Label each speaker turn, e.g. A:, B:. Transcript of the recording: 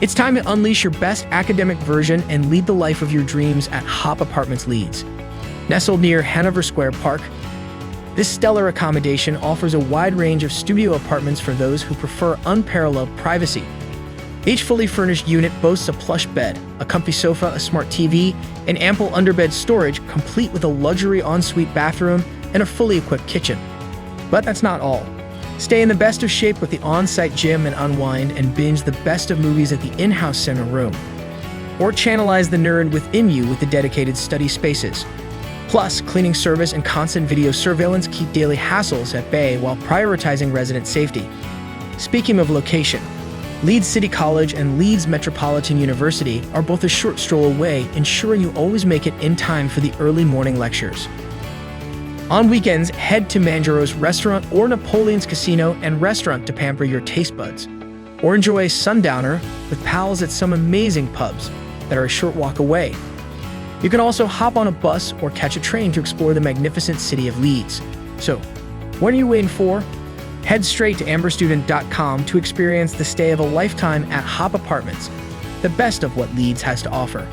A: It's time to unleash your best academic version and lead the life of your dreams at Hop Apartments Leeds. Nestled near Hanover Square Park, this stellar accommodation offers a wide range of studio apartments for those who prefer unparalleled privacy. Each fully furnished unit boasts a plush bed, a comfy sofa, a smart TV, and ample underbed storage, complete with a luxury ensuite bathroom and a fully equipped kitchen. But that's not all. Stay in the best of shape with the on-site gym and unwind and binge the best of movies at the in-house center room. Or channelize the nerd within you with the dedicated study spaces. Plus, cleaning service and constant video surveillance keep daily hassles at bay while prioritizing resident safety. Speaking of location, Leeds City College and Leeds Metropolitan University are both a short stroll away, ensuring you always make it in time for the early morning lectures. On weekends, head to Manjaro's Restaurant or Napoleon's Casino and Restaurant to pamper your taste buds. Or enjoy a sundowner with pals at some amazing pubs that are a short walk away. You can also hop on a bus or catch a train to explore the magnificent city of Leeds. So, what are you waiting for? Head straight to amberstudent.com to experience the stay of a lifetime at Hop Apartments, the best of what Leeds has to offer.